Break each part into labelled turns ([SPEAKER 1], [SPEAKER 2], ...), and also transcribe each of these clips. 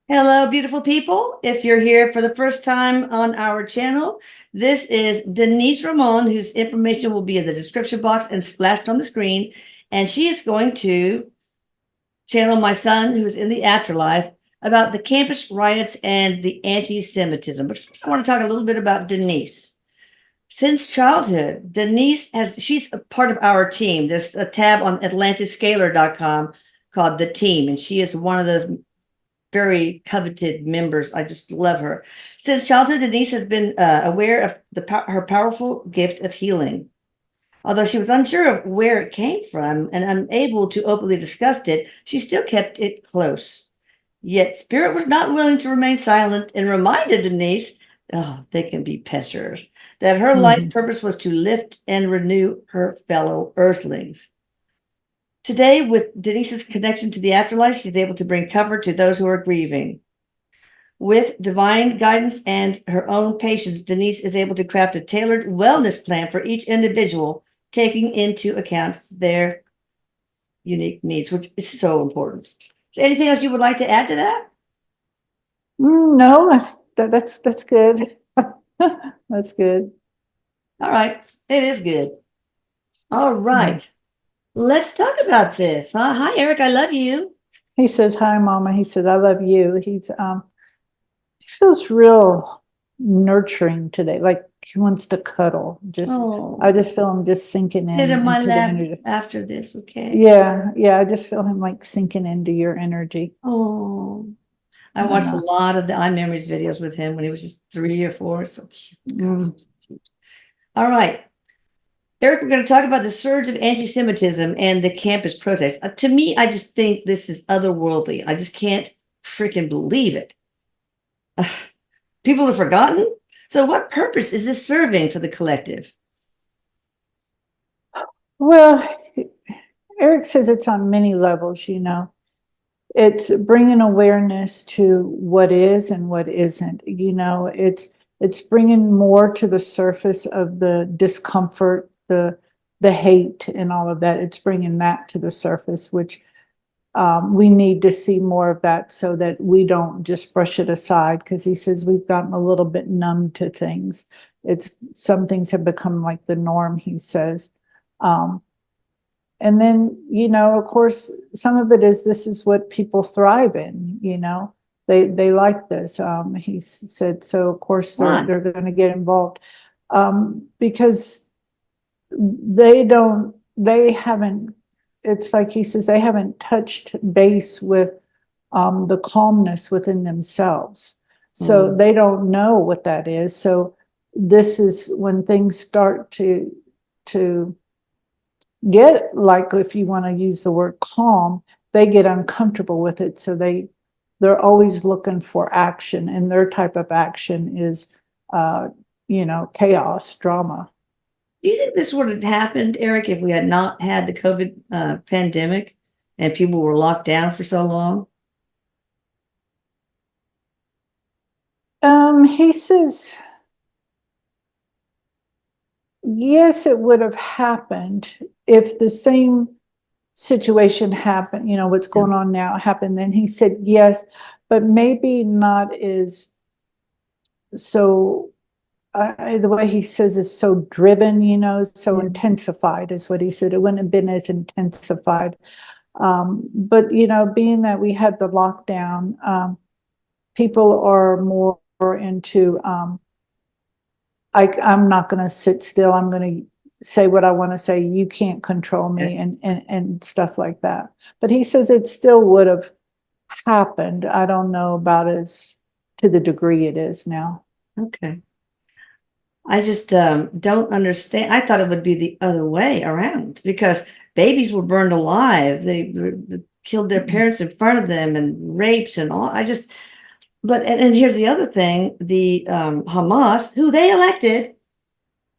[SPEAKER 1] Hello, beautiful people. If you're here for the first time on our channel, this is Denise Ramon, whose information will be in the description box and splashed on the screen. And she is going to channel my son, who's in the afterlife, about the campus riots and the anti-Semitism. But first, I want to talk a little bit about Denise. Since childhood, she's a part of our team. There's a tab on atlantiscaler.com called The Team, and she is one of those very coveted members. I just love her. Since childhood, Denise has been aware of her powerful gift of healing. Although she was unsure of where it came from and unable to openly discuss it, she still kept it close. Yet Spirit was not willing to remain silent and reminded Denise, oh, they can be pesters, that her life purpose was to lift and renew her fellow earthlings. Today, with Denise's connection to the afterlife, she's able to bring comfort to those who are grieving. With divine guidance and her own patience, Denise is able to craft a tailored wellness plan for each individual, taking into account their unique needs, which is so important. Is there anything else you would like to add to that?
[SPEAKER 2] No, that's good. That's good.
[SPEAKER 1] All right, it is good. All right, let's talk about this. Hi, Eric, I love you.
[SPEAKER 2] He says, "Hi, Mama." He says, "I love you." He feels real nurturing today. Like he wants to cuddle. I just feel him just sinking
[SPEAKER 1] Sit in my
[SPEAKER 2] into the
[SPEAKER 1] lap
[SPEAKER 2] energy.
[SPEAKER 1] after this, okay?
[SPEAKER 2] Yeah. I just feel him like sinking into your energy.
[SPEAKER 1] Oh, I
[SPEAKER 2] I
[SPEAKER 1] watched a
[SPEAKER 2] know.
[SPEAKER 1] lot of the iMemories videos with him when he was just 3 or 4. So cute. Gosh,
[SPEAKER 2] Mm.
[SPEAKER 1] so cute. All right. Eric, we're going to talk about the surge of anti-Semitism and the campus protests. To me, I just think this is otherworldly. I just can't freaking believe it. People have forgotten. So, what purpose is this serving for the collective?
[SPEAKER 2] Well, Eric says it's on many levels. It's bringing awareness to what is and what isn't. It's bringing more to the surface of the discomfort, the hate, and all of that. It's bringing that to the surface, which we need to see more of that so that we don't just brush it aside. Because he says we've gotten a little bit numb to things. It's some things have become like the norm. He says. And then, of course, some of it is this is what people thrive in. They like this. He said, so of course
[SPEAKER 1] Why?
[SPEAKER 2] they're going to get involved because they haven't, it's like he says, they haven't touched base with the calmness within themselves. So they don't know what that is. So this is when things start to get, like, if you want to use the word calm, they get uncomfortable with it. So they're always looking for action, and their type of action is chaos, drama.
[SPEAKER 1] Do you think this would have happened, Eric, if we had not had the COVID pandemic and people were locked down for so long?
[SPEAKER 2] He says yes, it would have happened if the same situation happened, what's going on now happened. Then he said yes, but maybe not as so. The way he says is so driven, so intensified is what he said. It wouldn't have been as intensified. But, being that we had the lockdown, people are more into, I'm not going to sit still. I'm going to say what I want to say. You can't control me and stuff like that. But he says it still would have happened. I don't know about as to the degree it is now.
[SPEAKER 1] Okay. I just don't understand. I thought it would be the other way around because babies were burned alive. They killed their parents in front of them and rapes and all. And here's the other thing: the Hamas, who they elected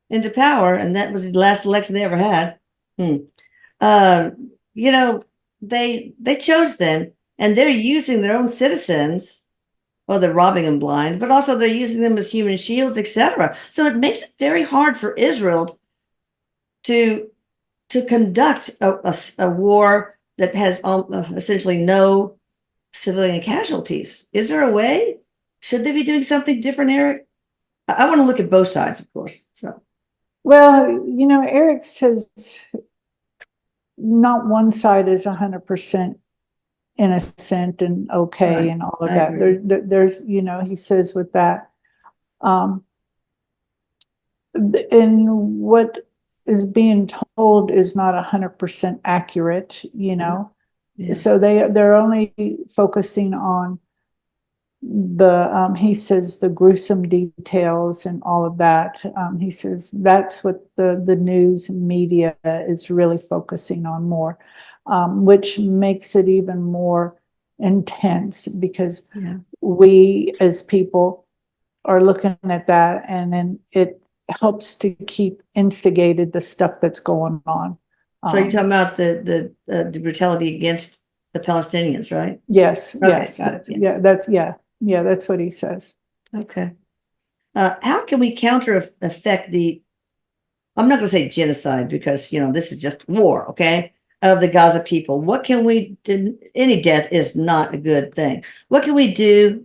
[SPEAKER 1] into power, and that was the last election they ever had. Uh, you know, they chose them, and they're using their own citizens. Well, they're robbing them blind, but also they're using them as human shields, etc. So it makes it very hard for Israel to conduct a war that has essentially no civilian casualties. Is there a way? Should they be doing something different, Eric? I want to look at both sides, of course. So,
[SPEAKER 2] Well, Erik says not one side is 100% innocent and okay
[SPEAKER 1] right,
[SPEAKER 2] and all of
[SPEAKER 1] I
[SPEAKER 2] that.
[SPEAKER 1] agree.
[SPEAKER 2] There's, he says with that, um, and what is being told is not 100% accurate,
[SPEAKER 1] Yeah.
[SPEAKER 2] So they're only focusing on he says the gruesome details and all of that. He says that's what the news and media is really focusing on more, which makes it even more intense because
[SPEAKER 1] Yeah.
[SPEAKER 2] we as people are looking at that, and then it helps to keep instigated the stuff that's going on.
[SPEAKER 1] So you're talking about the brutality against the Palestinians, right?
[SPEAKER 2] Yes,
[SPEAKER 1] Okay,
[SPEAKER 2] yes,
[SPEAKER 1] got it. Yeah.
[SPEAKER 2] yeah, that's what he says.
[SPEAKER 1] Okay. How can we affect I'm not going to say genocide because, this is just war, okay, of the Gaza people. What can we do? Any death is not a good thing. What can we do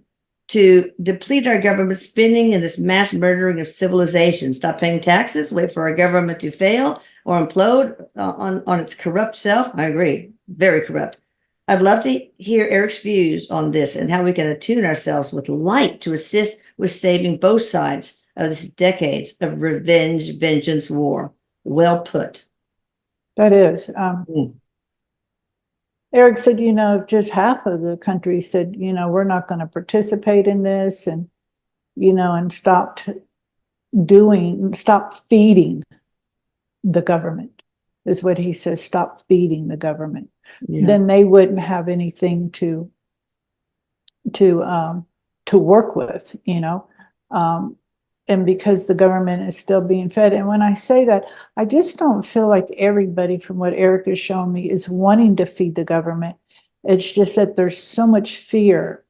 [SPEAKER 1] to deplete our government spending in this mass murdering of civilization? Stop paying taxes, wait for our government to fail or implode on its corrupt self? I agree. Very corrupt. I'd love to hear Eric's views on this and how we can attune ourselves with light to assist with saving both sides of this decades of revenge, vengeance, war. Well put.
[SPEAKER 2] That is.
[SPEAKER 1] Mm.
[SPEAKER 2] Erik said, if just half of the country said, we're not going to participate in this, and, and stop feeding the government, is what he says, stop feeding the government,
[SPEAKER 1] Yeah.
[SPEAKER 2] then they wouldn't have anything to work with, and because the government is still being fed. And when I say that, I just don't feel like everybody, from what Erik has shown me, is wanting to feed the government. It's just that there's so much fear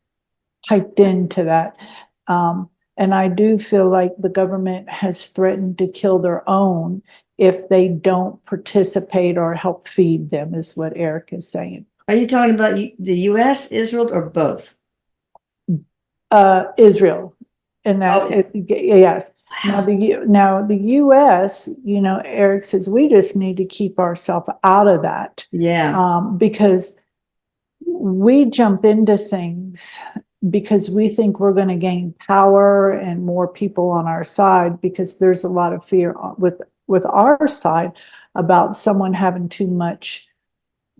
[SPEAKER 2] piped into that. And I do feel like the government has threatened to kill their own if they don't participate or help feed them, is what Erik is saying.
[SPEAKER 1] Are you talking about the U.S., Israel, or both?
[SPEAKER 2] Israel, and that
[SPEAKER 1] Okay.
[SPEAKER 2] yes.
[SPEAKER 1] Wow.
[SPEAKER 2] Now the U.S., Erik says we just need to keep ourselves out of that,
[SPEAKER 1] Yeah.
[SPEAKER 2] because we jump into things because we think we're going to gain power and more people on our side, because there's a lot of fear with our side about someone having too much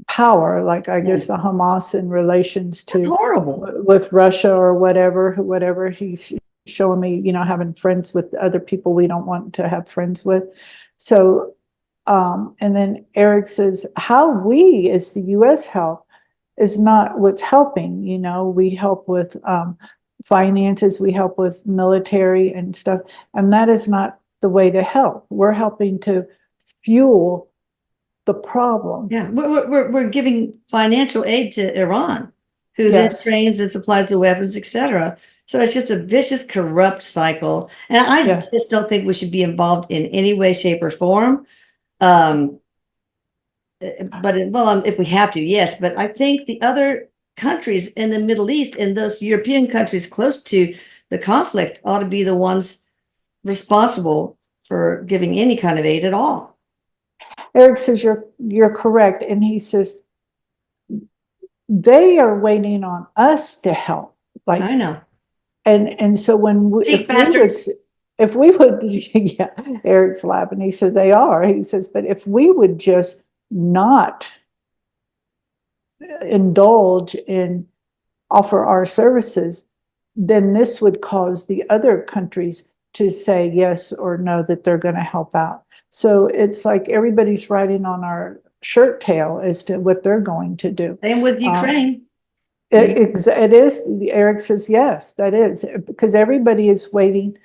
[SPEAKER 2] power, like I guess the Hamas in relations
[SPEAKER 1] That's
[SPEAKER 2] to
[SPEAKER 1] horrible.
[SPEAKER 2] with Russia or whatever he's showing me, having friends with other people we don't want to have friends with. So, and then Erik says, how we as the US help is not what's helping. We help with finances, we help with military and stuff, and that is not the way to help. We're helping to fuel the problem.
[SPEAKER 1] Yeah. We're giving financial aid to Iran, who then
[SPEAKER 2] Yes.
[SPEAKER 1] trains and supplies the weapons, etc. So it's just a vicious, corrupt cycle. And I
[SPEAKER 2] Yes.
[SPEAKER 1] just don't think we should be involved in any way, shape, or form. Um, if we have to, yes. But I think the other countries in the Middle East and those European countries close to the conflict ought to be the ones responsible for giving any kind of aid at all.
[SPEAKER 2] Erik says you're correct, and he says they are waiting on us to help. Like,
[SPEAKER 1] I know.
[SPEAKER 2] and so
[SPEAKER 1] Cheap bastards.
[SPEAKER 2] if we would, yeah, Erik's laughing. He says they are. He says, but if we would just not indulge in offer our services, then this would cause the other countries to say yes or no that they're going to help out. So it's like everybody's riding on our shirt tail as to what they're going to do.
[SPEAKER 1] Same with Ukraine.
[SPEAKER 2] It is. Erik says yes, that is, because everybody is waiting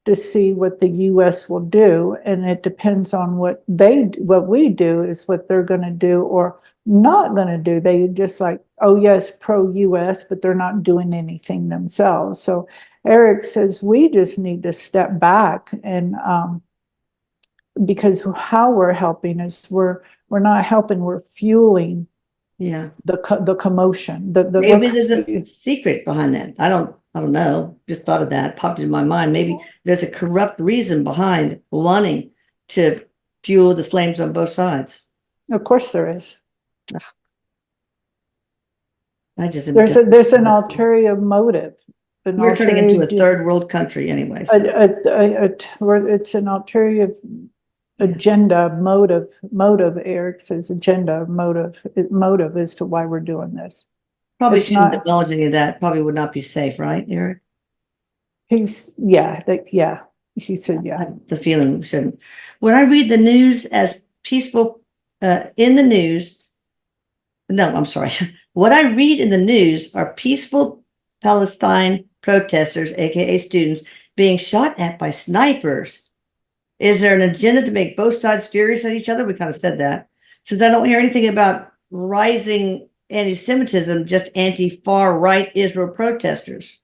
[SPEAKER 2] to see what the U.S. will do, and it depends on what we do is what they're going to do or not going to do. They just like, oh yes, pro-U.S., but they're not doing anything themselves. So Erik says we just need to step back, and because how we're helping is we're not helping, we're fueling
[SPEAKER 1] Yeah.
[SPEAKER 2] the commotion, the
[SPEAKER 1] Maybe there's a secret behind that. I don't know. Just thought of that. Popped into my mind. Maybe there's a corrupt reason behind wanting to fuel the flames on both sides.
[SPEAKER 2] Of course there is.
[SPEAKER 1] I just
[SPEAKER 2] There's an ulterior motive.
[SPEAKER 1] We're turning into a third world country anyway. So.
[SPEAKER 2] It's an ulterior agenda, motive. Eric says agenda, motive as to why we're doing this.
[SPEAKER 1] Probably shouldn't divulge any of that. Probably would not be safe, right, Erik?
[SPEAKER 2] He said, yeah.
[SPEAKER 1] The feeling shouldn't. When I read the news as peaceful, in the news, no, I'm sorry. What I read in the news are peaceful Palestine protesters, aka students, being shot at by snipers. Is there an agenda to make both sides furious at each other? We kind of said that. Since I don't hear anything about rising anti-Semitism, just anti-far right Israel protesters.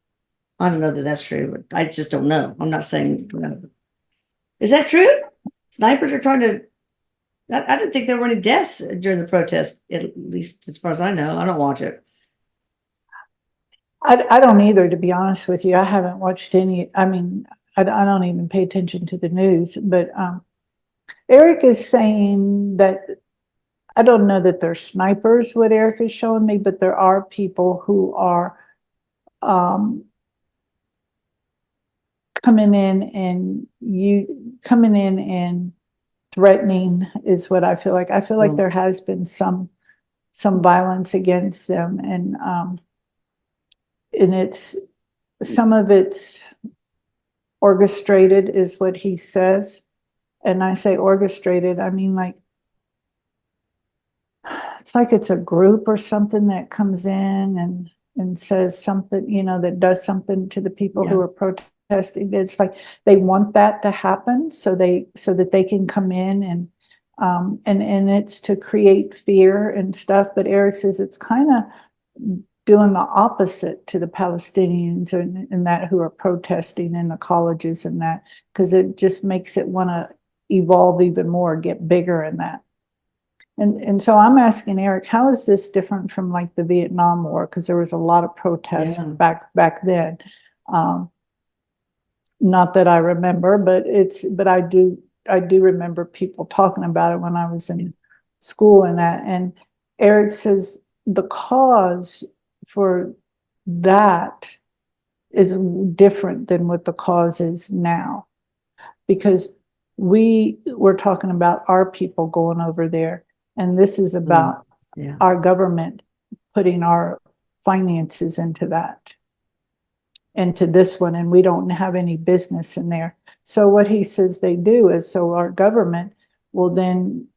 [SPEAKER 1] I don't know that that's true, but I just don't know. I'm not saying. Is that true? Snipers are trying to. I didn't think there were any deaths during the protest, at least as far as I know. I don't watch it.
[SPEAKER 2] I don't either, to be honest with you. I haven't watched any. I mean, I don't even pay attention to the news. But Erik is saying that I don't know that they're snipers, what Erik is showing me, but there are people who are coming in and threatening is what I feel like. I feel like there has been some violence against them, and it's some of it's orchestrated is what he says. And I say orchestrated, I mean like it's like it's a group or something that comes in and says something, that does something to the people who are protesting. It's like they want that to happen so that they can come in and it's to create fear and stuff. But Erik says it's kind of doing the opposite to the Palestinians and that who are protesting in the colleges and that, because it just makes it want to evolve even more, get bigger in that. And so I'm asking Erik, how is this different from like the Vietnam War? Because there was a lot of protests back then. Not that I remember, but I do remember people talking about it when I was in school and that. And Erik says the cause for that is different than what the cause is now, because we were talking about our people going over there. And this is about our government putting our finances into that, into this one, and we don't have any business in there. So what he says they do is, so our government will then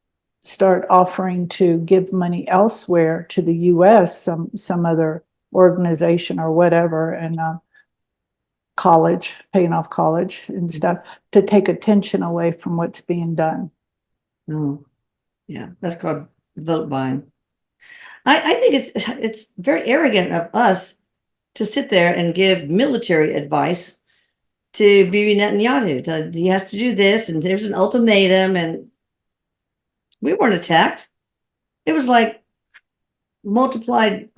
[SPEAKER 2] start offering to give money elsewhere to the U.S., some other organization or whatever, and college, paying off college and stuff, to take attention away from what's being done.
[SPEAKER 1] Oh. Yeah, that's called vote buying. I think it's very arrogant of us to sit there and give military advice to Bibi Netanyahu. He has to do this, and there's an ultimatum, and we weren't attacked. It was like multiplied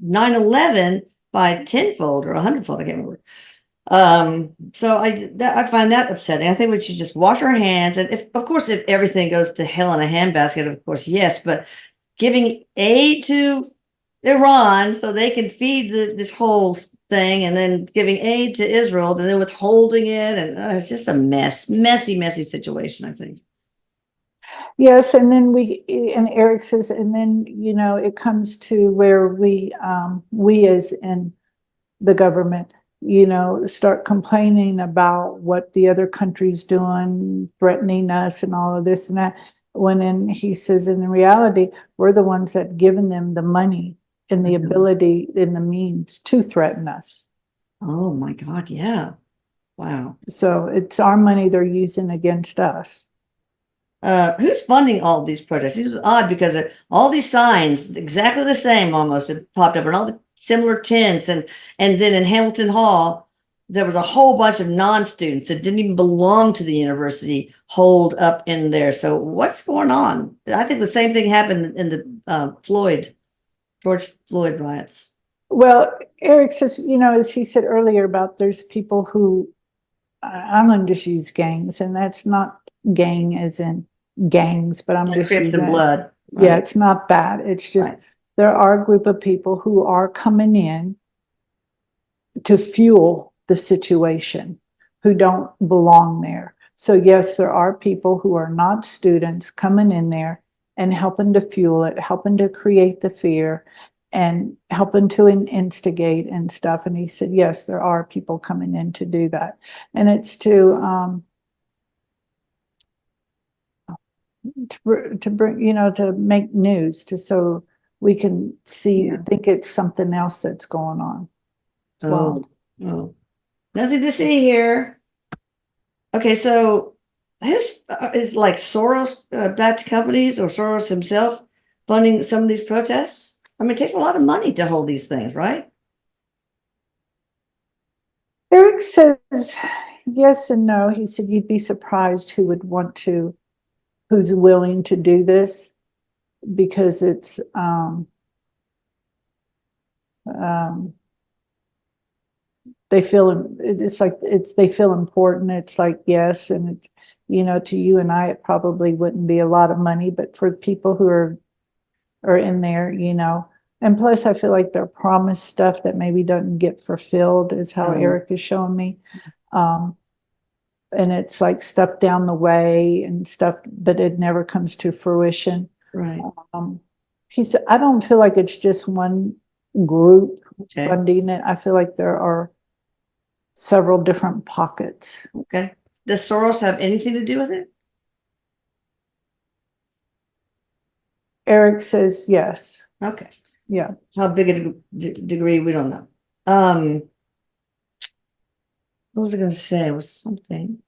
[SPEAKER 1] 9/11 by tenfold or 100-fold. I can't remember. So I find that upsetting. I think we should just wash our hands. And if everything goes to hell in a handbasket, of course, yes, but giving aid to Iran so they can feed this whole thing, and then giving aid to Israel, and then withholding it, and it's just a messy situation, I think.
[SPEAKER 2] Yes, and then and Erik says, and then it comes to where we as in the government, start complaining about what the other country's doing, threatening us and all of this and that. He says, in reality, we're the ones that given them the money and the ability and the means to threaten us.
[SPEAKER 1] Oh my God, yeah. Wow.
[SPEAKER 2] So it's our money they're using against us.
[SPEAKER 1] Who's funding all these protests? This is odd because all these signs, exactly the same almost, had popped up, and all the similar tents, and then in Hamilton Hall, there was a whole bunch of non-students that didn't even belong to the university holed up in there. So what's going on? I think the same thing happened in the George Floyd riots.
[SPEAKER 2] Well, Erik says, as he said earlier about there's people who, I'm going to just use gangs, and that's not gang as in gangs, but I'm
[SPEAKER 1] Like
[SPEAKER 2] just
[SPEAKER 1] Crips
[SPEAKER 2] using
[SPEAKER 1] and
[SPEAKER 2] it.
[SPEAKER 1] blood.
[SPEAKER 2] Yeah,
[SPEAKER 1] Right?
[SPEAKER 2] it's not that. It's just
[SPEAKER 1] Right.
[SPEAKER 2] there are a group of people who are coming in to fuel the situation, who don't belong there. So yes, there are people who are not students coming in there and helping to fuel it, helping to create the fear and helping to instigate and stuff. And he said, yes, there are people coming in to do that. And it's to bring, to make news, so we can see,
[SPEAKER 1] Yeah.
[SPEAKER 2] think it's something else that's going on as well.
[SPEAKER 1] Oh, nothing to see here. Okay, so who's is like Soros backed companies or Soros himself funding some of these protests? I mean, it takes a lot of money to hold these things, right?
[SPEAKER 2] Erik says yes and no. He said you'd be surprised who's willing to do this, because it's they feel they feel important. It's like, yes, and it's, to you and I it probably wouldn't be a lot of money, but for people who are in there, and plus I feel like they're promised stuff that maybe doesn't get fulfilled, is how Erik is showing me. And it's like stuff down the way and stuff, but it never comes to fruition.
[SPEAKER 1] Right.
[SPEAKER 2] He said, I don't feel like it's just one group
[SPEAKER 1] Okay.
[SPEAKER 2] funding it. I feel like there are several different pockets.
[SPEAKER 1] Okay. Does Soros have anything to do with it?
[SPEAKER 2] Erik says yes.
[SPEAKER 1] Okay.
[SPEAKER 2] Yeah.
[SPEAKER 1] How big a degree, we don't know. What was I going to say? It was something.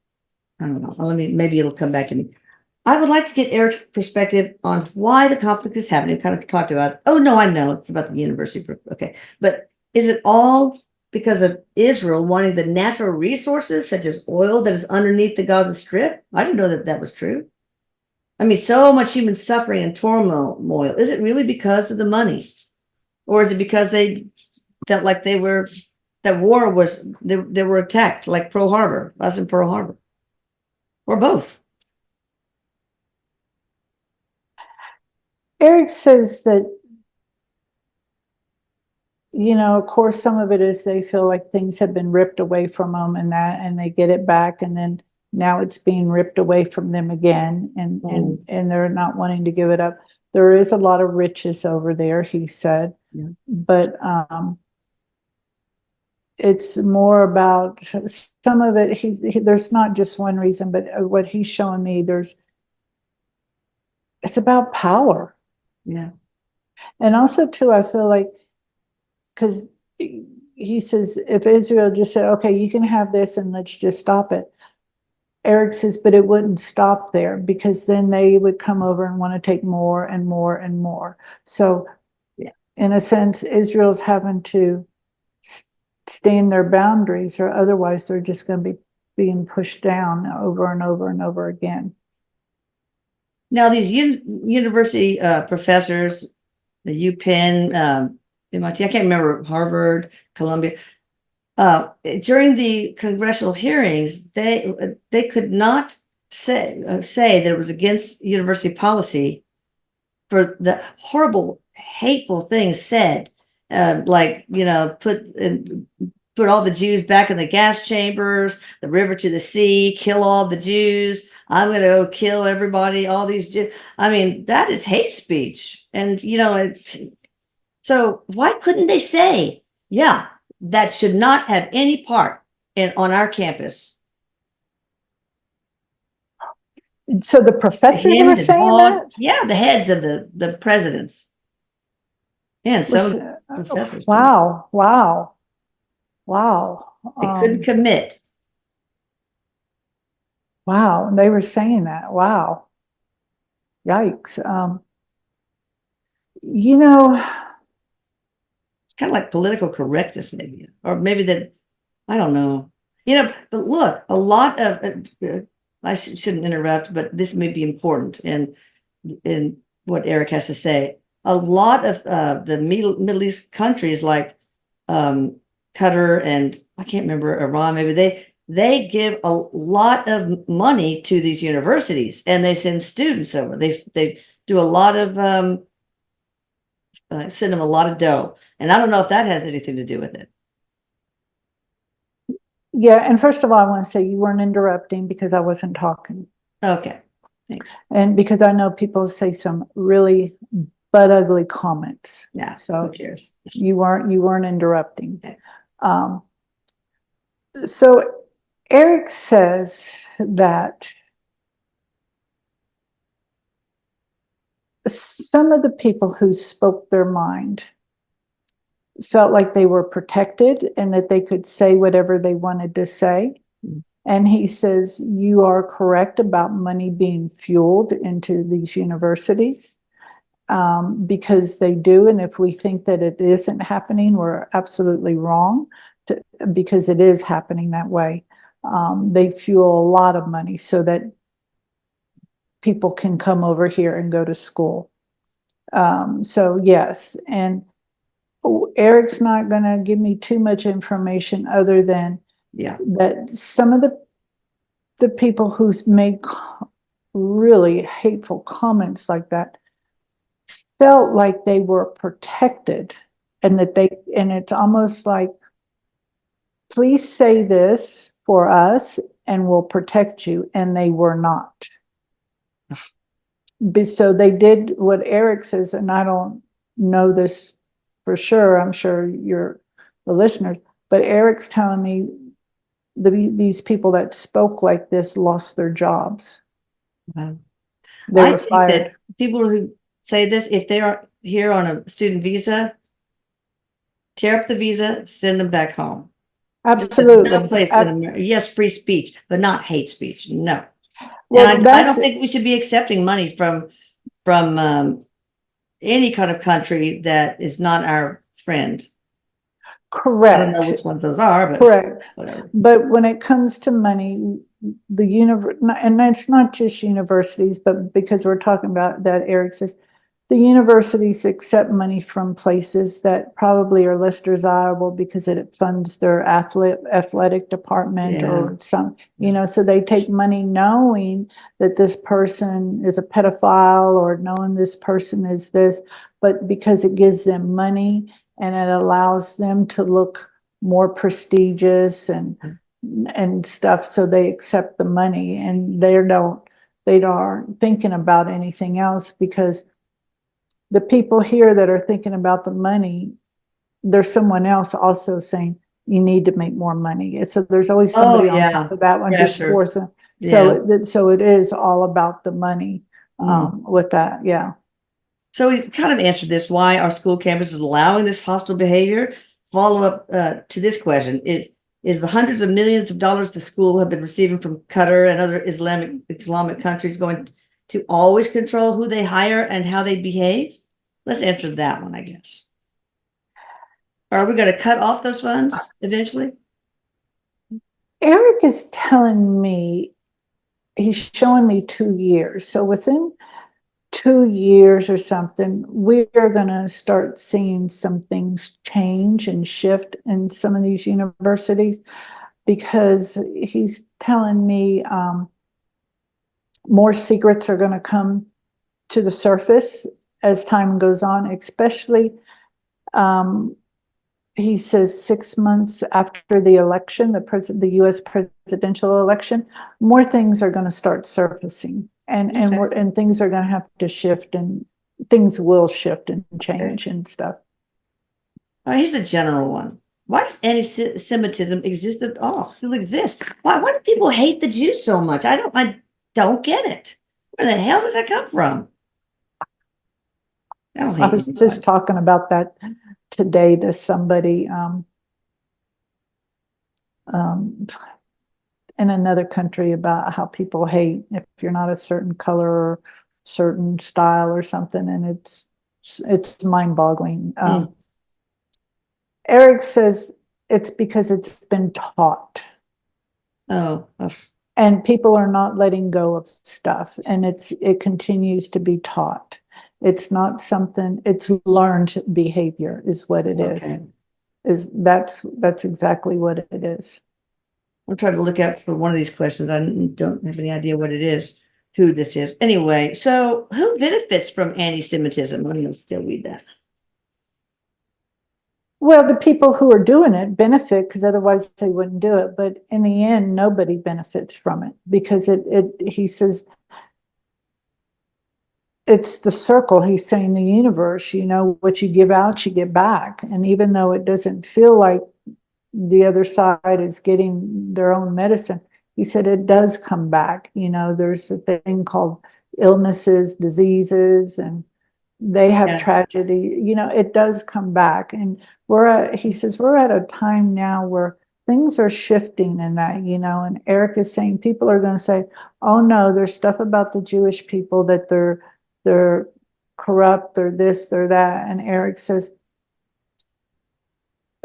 [SPEAKER 1] I don't know. Maybe it'll come back to me. I would like to get Erik's perspective on why the conflict is happening. We kind of talked about, oh no, I know it's about the university. Okay. But is it all because of Israel wanting the natural resources such as oil that is underneath the Gaza Strip? I didn't know that that was true. I mean, so much human suffering and turmoil. Is it really because of the money? Or is it because they felt like that war was, they were attacked, like Pearl Harbor, us in Pearl Harbor? Or both?
[SPEAKER 2] Erik says that, of course, some of it is they feel like things have been ripped away from them and they get it back, and then now it's being ripped away from them again, and they're not wanting to give it up. There is a lot of riches over there, he said.
[SPEAKER 1] Yeah.
[SPEAKER 2] But it's more about some of it. There's not just one reason, but what he's showing me, it's about power.
[SPEAKER 1] Yeah.
[SPEAKER 2] And also too, I feel like, because he says if Israel just said, okay, you can have this and let's just stop it. Erik says, but it wouldn't stop there, because then they would come over and want to take more and more and more. So yeah, in a sense, Israel's having to stay in their boundaries, or otherwise they're just going to be being pushed down over and over and over again.
[SPEAKER 1] Now, these university professors, the UPenn, MIT, I can't remember, Harvard, Columbia, during the congressional hearings, they could not say that it was against university policy for the horrible, hateful things said, like, put all the Jews back in the gas chambers, the river to the sea, kill all the Jews. I'm going to go kill everybody, all these Jews. I mean, that is hate speech. And, so why couldn't they say, yeah, that should not have any part on our campus?
[SPEAKER 2] So the professors were saying that?
[SPEAKER 1] Yeah, the heads of the presidents. And some professors.
[SPEAKER 2] Wow, wow, wow.
[SPEAKER 1] They couldn't commit.
[SPEAKER 2] Wow, they were saying that. Wow. Yikes.
[SPEAKER 1] It's kind of like political correctness, maybe, or maybe that, I don't know. But look, a lot of, I shouldn't interrupt, but this may be important in what Erik has to say. a lot of the Middle East countries like Qatar and I can't remember, Iran, maybe they give a lot of money to these universities and they send students over. They do a lot of send them a lot of dough. And I don't know if that has anything to do with it.
[SPEAKER 2] Yeah, and first of all, I want to say you weren't interrupting because I wasn't talking.
[SPEAKER 1] Okay, thanks.
[SPEAKER 2] And because I know people say some really butt ugly comments.
[SPEAKER 1] Yeah,
[SPEAKER 2] so
[SPEAKER 1] who cares?
[SPEAKER 2] you weren't interrupting.
[SPEAKER 1] Okay.
[SPEAKER 2] So Erik says that some of the people who spoke their mind felt like they were protected and that they could say whatever they wanted to say.
[SPEAKER 1] Mm.
[SPEAKER 2] And he says, you are correct about money being fueled into these universities, because they do. And if we think that it isn't happening, we're absolutely wrong, because it is happening that way. They fuel a lot of money so that people can come over here and go to school. So yes, and Erik's not going to give me too much information other than that some of the people who's made really hateful comments like that felt like they were protected, and it's almost like, please say this for us and we'll protect you, and they were not. So they did what Erik says, and I don't know this for sure, I'm sure you're the listeners, but Erik's telling me these people that spoke like this lost their jobs.
[SPEAKER 1] Wow.
[SPEAKER 2] They
[SPEAKER 1] I
[SPEAKER 2] were
[SPEAKER 1] think
[SPEAKER 2] fired.
[SPEAKER 1] that people who say this, if they are here on a student visa, tear up the visa, send them back home.
[SPEAKER 2] Absolutely.
[SPEAKER 1] No place in America. Yes, free speech, but not hate speech. No.
[SPEAKER 2] Well,
[SPEAKER 1] and I don't think we should be accepting money from any kind of country that is not our friend.
[SPEAKER 2] Correct.
[SPEAKER 1] I don't know which ones those are, but
[SPEAKER 2] correct.
[SPEAKER 1] Whatever.
[SPEAKER 2] But when it comes to money, and that's not just universities, but because we're talking about that, Erik says, the universities accept money from places that probably are less desirable because it funds their athletic department or some, so they take money knowing that this person is a pedophile or knowing this person is this, but because it gives them money and it allows them to look more prestigious and stuff, so they accept the money, and they aren't thinking about anything else, because the people here that are thinking about the money, there's someone else also saying you need to make more money. So there's always somebody on top of that one, just forcing. So it is all about the money with that. Yeah.
[SPEAKER 1] So we kind of answered this: why our school campus is allowing this hostile behavior. Follow up to this question: is the hundreds of millions of dollars the school have been receiving from Qatar and other Islamic countries going to always control who they hire and how they behave? Let's answer that one, I guess. Are we going to cut off those funds eventually?
[SPEAKER 2] Erik is telling me, he's showing me 2 years. So within 2 years or something, we are going to start seeing some things change and shift in some of these universities, because he's telling me more secrets are going to come to the surface as time goes on, especially he says 6 months after the election, the U.S. presidential election, more things are going to start surfacing, and things are going to have to shift, and things will shift and change and stuff.
[SPEAKER 1] Here's a general one. Why does anti-Semitism exist at all? Still exist? Why do people hate the Jews so much? I don't get it. Where the hell does that come from?
[SPEAKER 2] I was just talking about that today to somebody in another country, about how people hate if you're not a certain color or certain style or something, and it's mind-boggling. Erik says it's because it's been taught. And people are not letting go of stuff, and it continues to be taught. It's not something, it's learned behavior is what it is.
[SPEAKER 1] Okay.
[SPEAKER 2] That's exactly what it is.
[SPEAKER 1] I'm trying to look up for one of these questions. I don't have any idea what it is, who this is. Anyway, so who benefits from anti-Semitism? I'm going to still read that.
[SPEAKER 2] Well, the people who are doing it benefit because otherwise they wouldn't do it. But in the end, nobody benefits from it because he says, it's the circle. He's saying the universe, what you give out, you get back. And even though it doesn't feel like the other side is getting their own medicine, he said it does come back. There's a thing called illnesses, diseases, and they have tragedy. It does come back. And he says, we're at a time now where things are shifting in that, and Erik is saying people are going to say, oh no, there's stuff about the Jewish people that they're corrupt, they're this, they're that. And Erik says,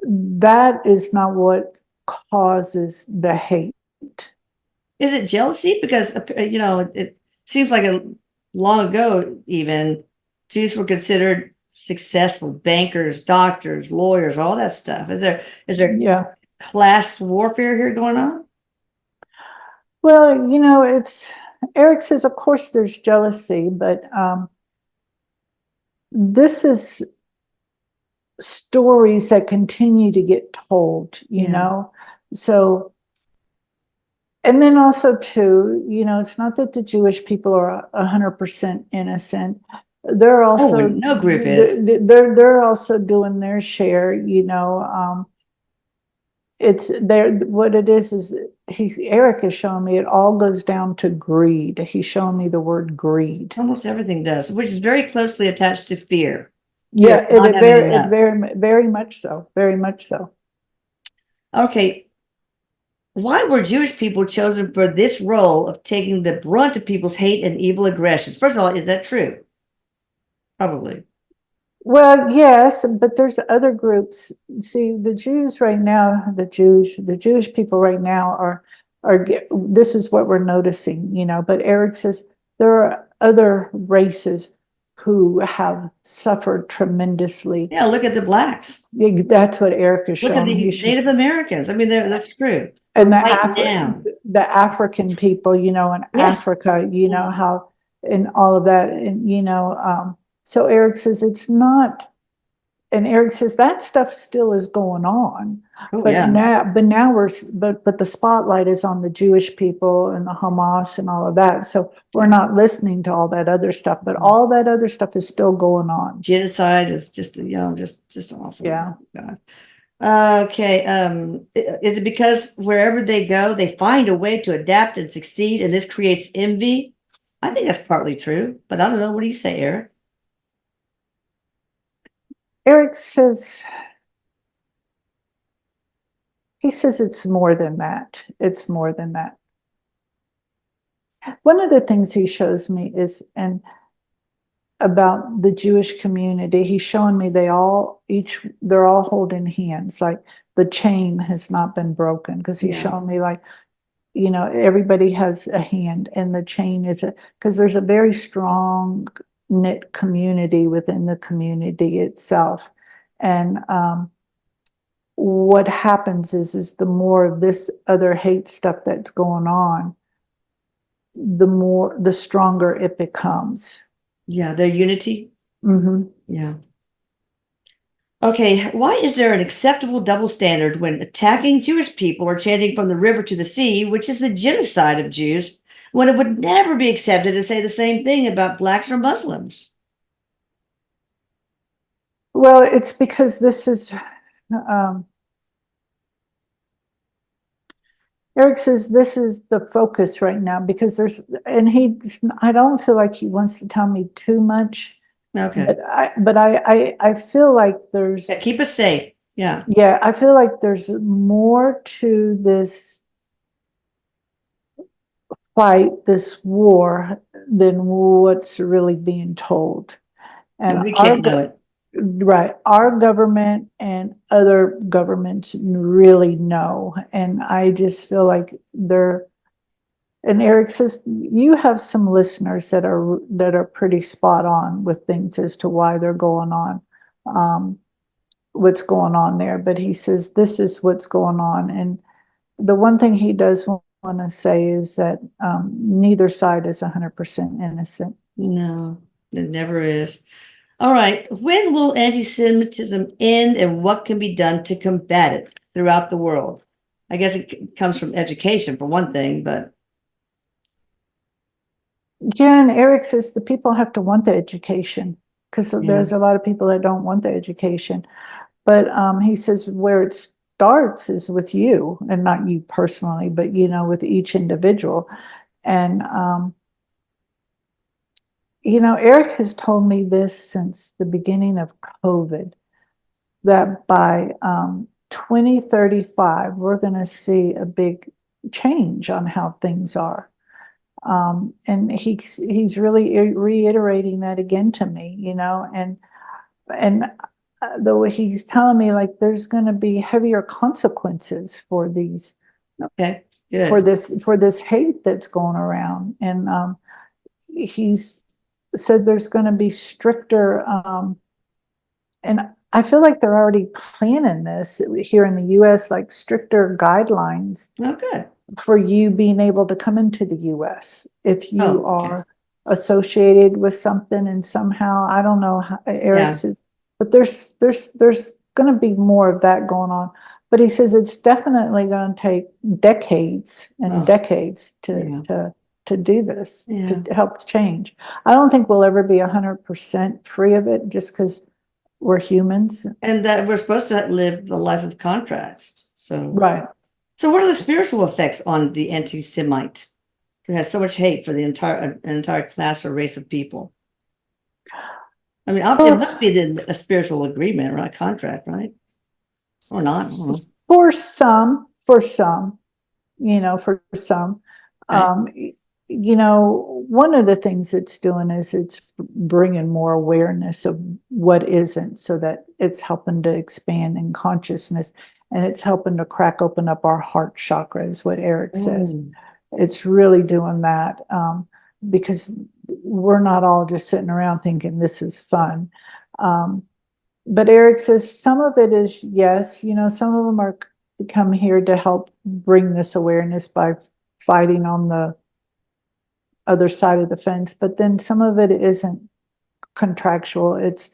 [SPEAKER 2] that is not what causes the hate.
[SPEAKER 1] Is it jealousy? Because, it seems like long ago, even Jews were considered successful bankers, doctors, lawyers, all that stuff. Is there class warfare here going on?
[SPEAKER 2] Well, Erik says, of course there's jealousy, but this is stories that continue to get told, so, and then also too, it's not that the Jewish people are 100% innocent. They're also
[SPEAKER 1] no group is.
[SPEAKER 2] They're also doing their share, it's there. What it is Erik is showing me it all goes down to greed. He's showing me the word greed.
[SPEAKER 1] Almost everything does, which is very closely attached to fear.
[SPEAKER 2] Yeah, very much so. Very much so.
[SPEAKER 1] Okay. Why were Jewish people chosen for this role of taking the brunt of people's hate and evil aggressions? First of all, is that true? Probably.
[SPEAKER 2] Well, yes, but there's other groups. See, the Jews right now, the Jewish people right now are this is what we're noticing, but Erik says there are other races who have suffered tremendously.
[SPEAKER 1] Yeah, look at the blacks.
[SPEAKER 2] That's what Erik is showing.
[SPEAKER 1] Look at the Native Americans. I mean, that's true.
[SPEAKER 2] And the African people, in Africa, how, and all of that, and so Erik says it's not, and Erik says that stuff still is going on, but the spotlight is on the Jewish people and the Hamas and all of that. So we're not listening to all that other stuff, but all that other stuff is still going on.
[SPEAKER 1] Genocide is just awful.
[SPEAKER 2] Yeah.
[SPEAKER 1] God. Okay. Is it because wherever they go, they find a way to adapt and succeed, and this creates envy? I think that's partly true, but I don't know. What do you say, Erik?
[SPEAKER 2] Erik says, he says it's more than that. It's more than that. One of the things he shows me is, and about the Jewish community, he's showing me they're all holding hands, like the chain has not been broken, because he's showing me like, everybody has a hand, and the chain is because there's a very strong knit community within the community itself. And what happens is the more of this other hate stuff that's going on, the stronger it becomes.
[SPEAKER 1] Yeah, their unity.
[SPEAKER 2] Mm-hmm.
[SPEAKER 1] Yeah. Okay, why is there an acceptable double standard when attacking Jewish people or chanting from the river to the sea, which is the genocide of Jews, when it would never be accepted to say the same thing about blacks or Muslims?
[SPEAKER 2] Well, it's because this is, Erik says this is the focus right now, because I don't feel like he wants to tell me too much.
[SPEAKER 1] Okay.
[SPEAKER 2] But I feel like there's.
[SPEAKER 1] Yeah, keep us safe. Yeah.
[SPEAKER 2] Yeah, I feel like there's more to this fight, this war, than what's really being told. And
[SPEAKER 1] we can't know it.
[SPEAKER 2] Right. Our government and other governments really know. And I just feel like And Erik says, you have some listeners that are pretty spot on with things as to why they're going on, what's going on there. But he says, this is what's going on. And the one thing he does want to say is that neither side is 100% innocent.
[SPEAKER 1] No, it never is. All right. When will anti-Semitism end and what can be done to combat it throughout the world? I guess it comes from education for one thing, but
[SPEAKER 2] Yeah, and Erik says the people have to want the education, because
[SPEAKER 1] yeah.
[SPEAKER 2] there's a lot of people that don't want the education. But he says where it starts is with you, and not you personally, but with each individual. And Erik has told me this since the beginning of COVID, that by 2035 we're going to see a big change on how things are. And he's really reiterating that again to me, and the way he's telling me, like, there's going to be heavier consequences for these,
[SPEAKER 1] Okay, good.
[SPEAKER 2] for this hate that's going around. And he's said there's going to be stricter, and I feel like they're already planning this here in the US, like stricter guidelines
[SPEAKER 1] Oh, good.
[SPEAKER 2] for you being able to come into the US if you
[SPEAKER 1] Okay.
[SPEAKER 2] are associated with something, and somehow, I don't know how Erik says, but there's going to be more of that going on. But he says it's definitely going to take decades and decades to do this, to help change. I don't think we'll ever be 100% free of it, just because we're humans.
[SPEAKER 1] And that we're supposed to live a life of contrast. So,
[SPEAKER 2] right.
[SPEAKER 1] So what are the spiritual effects on the anti-Semite who has so much hate for the entire class or race of people? I mean, it must be a spiritual agreement or a contract, right? Or not? I don't know.
[SPEAKER 2] For some, for some.
[SPEAKER 1] Okay.
[SPEAKER 2] One of the things it's doing is it's bringing more awareness of what isn't, so that it's helping to expand in consciousness, and it's helping to crack open up our heart chakra, is what Erik says. It's really doing that, because we're not all just sitting around thinking this is fun. But Erik says some of it is, yes, some of them are come here to help bring this awareness by fighting on the other side of the fence. But then some of it isn't contractual. It's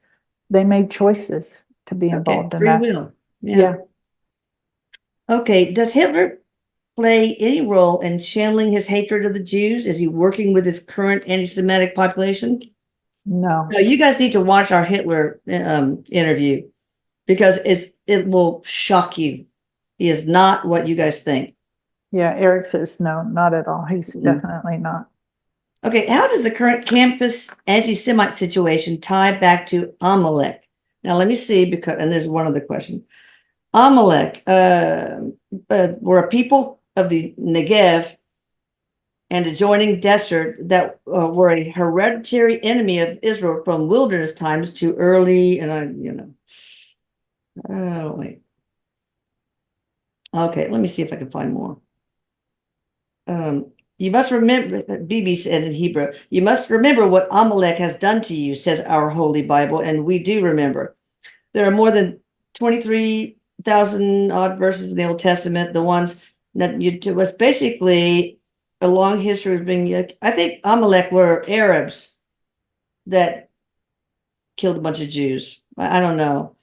[SPEAKER 2] they made choices to be involved in
[SPEAKER 1] free
[SPEAKER 2] that.
[SPEAKER 1] will.
[SPEAKER 2] Yeah.
[SPEAKER 1] Okay. Does Hitler play any role in channeling his hatred of the Jews? Is he working with his current anti-Semitic population?
[SPEAKER 2] No.
[SPEAKER 1] No, you guys need to watch our Hitler interview, because it will shock you. He is not what you guys think.
[SPEAKER 2] Yeah, Erik says no, not at all. He's definitely not.
[SPEAKER 1] Okay, how does the current campus anti-Semite situation tie back to Amalek? Now, let me see, and there's one other question. Amalek were a people of the Negev and adjoining desert that were a hereditary enemy of Israel from wilderness times to early, oh, wait. Okay, let me see if I can find more. You must remember, Bibi said in Hebrew, you must remember what Amalek has done to you, says our Holy Bible, and we do remember. There are more than 23,000 odd verses in the Old Testament, the ones that was basically a long history of being, I think Amalek were Arabs that killed a bunch of Jews. I don't know.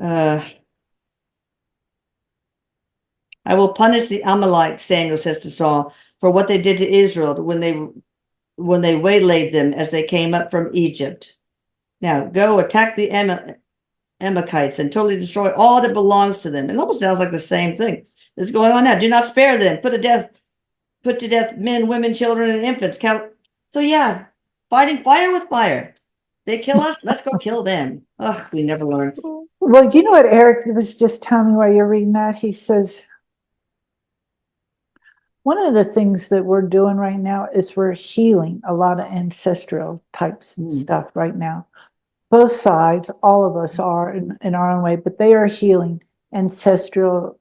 [SPEAKER 1] I will punish the Amalekites, Samuel says to Saul, for what they did to Israel when they waylaid them as they came up from Egypt. Now go attack the Amalekites and totally destroy all that belongs to them. It almost sounds like the same thing that's going on now. Do not spare them. Put to death men, women, children, and infants. So yeah, fighting fire with fire. They kill us, let's go kill them. Ugh, we never learned.
[SPEAKER 2] Well, you know what Erik was just telling me while you're reading that? He says, one of the things that we're doing right now is we're healing a lot of ancestral types and stuff right now. Both sides, all of us are in our own way, but they are healing ancestral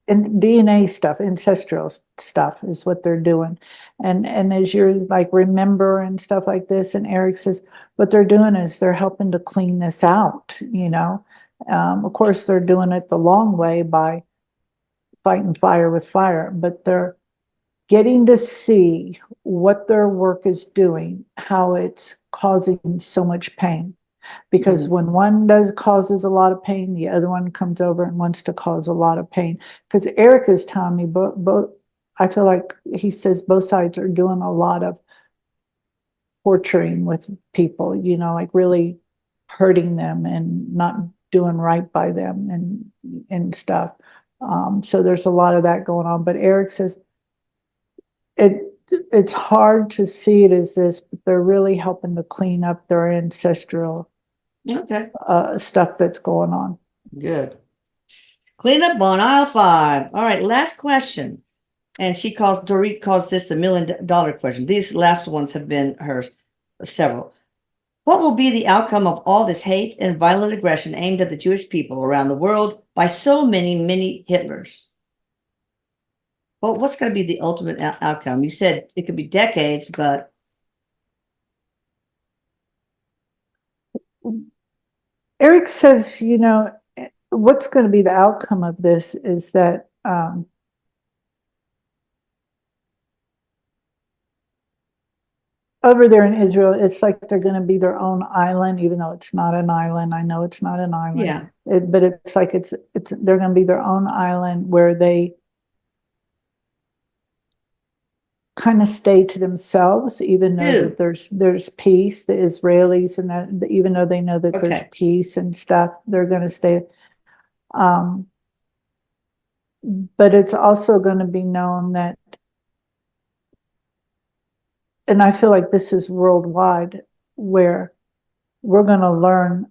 [SPEAKER 2] and DNA stuff, ancestral stuff is what they're doing. And as you're like, remember and stuff like this, and Erik says, what they're doing is they're helping to clean this out, you know. Of course, they're doing it the long way by fighting fire with fire, but they're getting to see what their work is doing, how it's causing so much pain. Because when one causes a lot of pain, the other one comes over and wants to cause a lot of pain. Because Erik is telling me both, I feel like he says both sides are doing a lot of torturing with people, you know, like really hurting them and not doing right by them and stuff. So there's a lot of that going on. But Erik says it's hard to see it as this, but they're really helping to clean up their ancestral stuff that's going on.
[SPEAKER 1] Good. Clean up on aisle 5. All right, last question. And Dorit calls this the $1 million question. These last ones have been hers, several. What will be the outcome of all this hate and violent aggression aimed at the Jewish people around the world by so many Hitlers? Well, what's going to be the ultimate outcome? You said it could be decades, but
[SPEAKER 2] Erik says, you know, what's going to be the outcome of this is that over there in Israel, it's like they're going to be their own island, even though it's not an island. I know it's not an island.
[SPEAKER 1] Yeah.
[SPEAKER 2] But it's like they're going to be their own island where they kind of stay to themselves, even though that there's peace. The Israelis and that, even though they know that there's peace and stuff, they're going to stay. But it's also going to be known that, and I feel like this is worldwide, where we're going to learn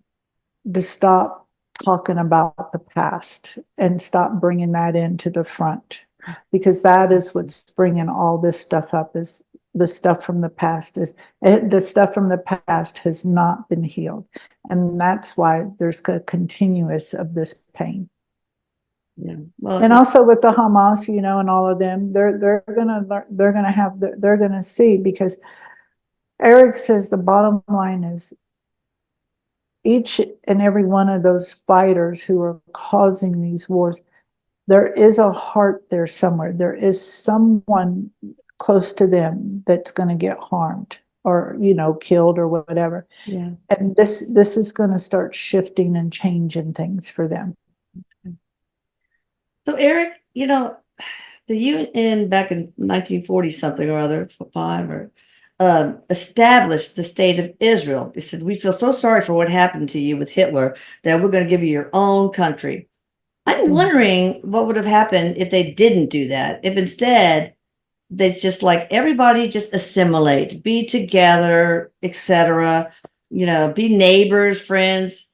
[SPEAKER 2] to stop talking about the past and stop bringing that into the front, because that is what's bringing all this stuff up. Is the stuff from the past the stuff from the past has not been healed, and that's why there's a continuous of this pain.
[SPEAKER 1] Yeah. Well,
[SPEAKER 2] and also with the Hamas, you know, and all of them, they're gonna see, because Erik says the bottom line is each and every one of those fighters who are causing these wars, there is a heart there somewhere. There is someone close to them that's going to get harmed or, you know, killed or whatever.
[SPEAKER 1] Yeah.
[SPEAKER 2] And this is going to start shifting and changing things for them.
[SPEAKER 1] So Erik, you know, the UN back in 1940 something or other, 5 or established the state of Israel. They said, we feel so sorry for what happened to you with Hitler that we're going to give you your own country. I'm wondering what would have happened if they didn't do that. If instead they just like everybody just assimilate, be together, etc., you know, be neighbors, friends.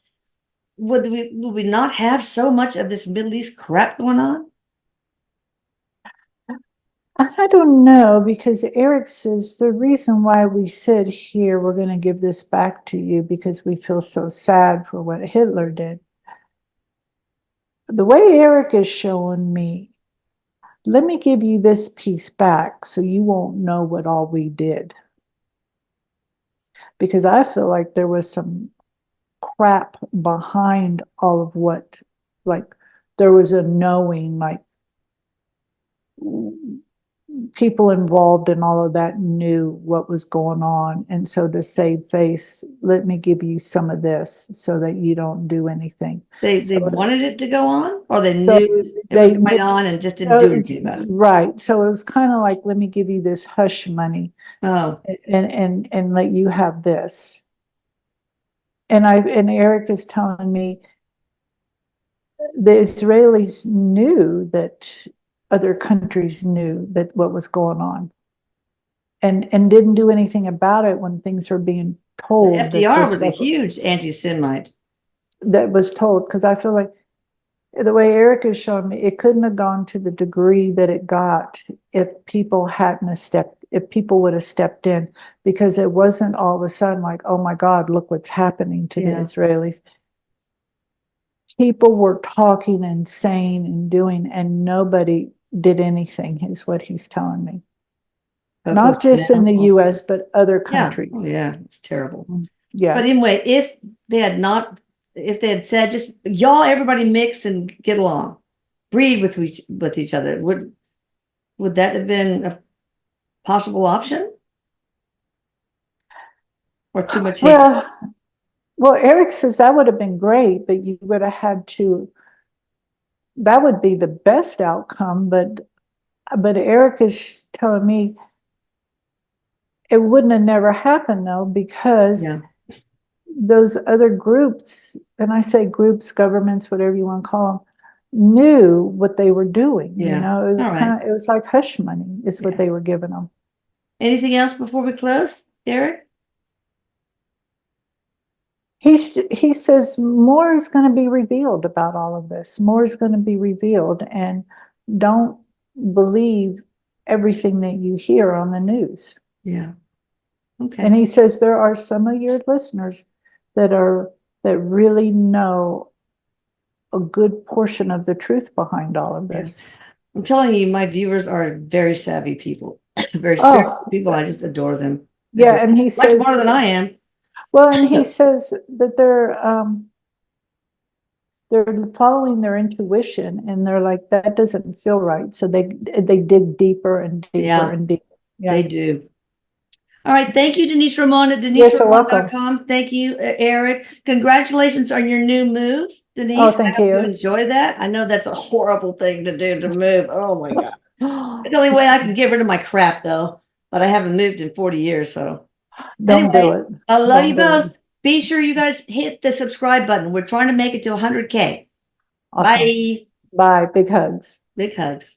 [SPEAKER 1] Would we not have so much of this Middle East crap going on?
[SPEAKER 2] I don't know, because Erik says the reason why we said here, we're going to give this back to you because we feel so sad for what Hitler did. The way Erik is showing me, let me give you this piece back so you won't know what all we did. Because I feel like there was some crap behind all of what, like there was a knowing, like people involved in all of that knew what was going on. And so to save face, let me give you some of this so that you don't do anything.
[SPEAKER 1] They wanted it to go on, or they knew it was going on and just didn't do anything about it.
[SPEAKER 2] Right. So it was kind of like, let me give you this hush money.
[SPEAKER 1] Oh.
[SPEAKER 2] And let you have this. And Erik is telling me the Israelis knew that other countries knew that what was going on, and didn't do anything about it when things were being told.
[SPEAKER 1] FDR was a huge anti-Semite.
[SPEAKER 2] That was told, because I feel like the way Erik is showing me, it couldn't have gone to the degree that it got if people would have stepped in, because it wasn't all of a sudden like, oh my God, look what's happening to the Israelis. people were talking and saying and doing, and nobody did anything, is what he's telling me. Not just in the US, but other countries.
[SPEAKER 1] Oh, yeah, it's terrible.
[SPEAKER 2] Yeah.
[SPEAKER 1] But anyway, if they had said, just y'all, everybody mix and get along, breed with each other, would that have been a possible option? Or too much hate?
[SPEAKER 2] Well, Erik says that would have been great, but you would have had to, that would be the best outcome, but Erik is telling me it wouldn't have never happened though, because those other groups, and I say groups, governments, whatever you want to call them, knew what they were doing. You know, it was it was like hush money is what they were giving them.
[SPEAKER 1] Anything else before we close, Erik?
[SPEAKER 2] He says more is going to be revealed about all of this. More is going to be revealed, and don't believe everything that you hear on the news.
[SPEAKER 1] Yeah. Okay.
[SPEAKER 2] And he says there are some of your listeners that really know a good portion of the truth behind all of this.
[SPEAKER 1] I'm telling you, my viewers are very savvy people, very spiritual people. I just adore them.
[SPEAKER 2] Yeah, and he says
[SPEAKER 1] much more than I am.
[SPEAKER 2] Well, and he says that they're following their intuition, and they're like, that doesn't feel right. So they dig deeper and deeper and deeper.
[SPEAKER 1] Yeah, they do. All right. Thank you, Denise Ramon at DeniseRamon.com. Thank you, Erik. Congratulations on your new move, Denise.
[SPEAKER 2] Oh, thank you.
[SPEAKER 1] You enjoy that. I know that's a horrible thing to do, to move. Oh my God. It's the only way I can get rid of my crap though. But I haven't moved in 40 years, so
[SPEAKER 2] don't do it.
[SPEAKER 1] I love you both. Be sure you guys hit the subscribe button. We're trying to make it to 100K. Awesome. Bye.
[SPEAKER 2] Bye. Big hugs.
[SPEAKER 1] Big hugs.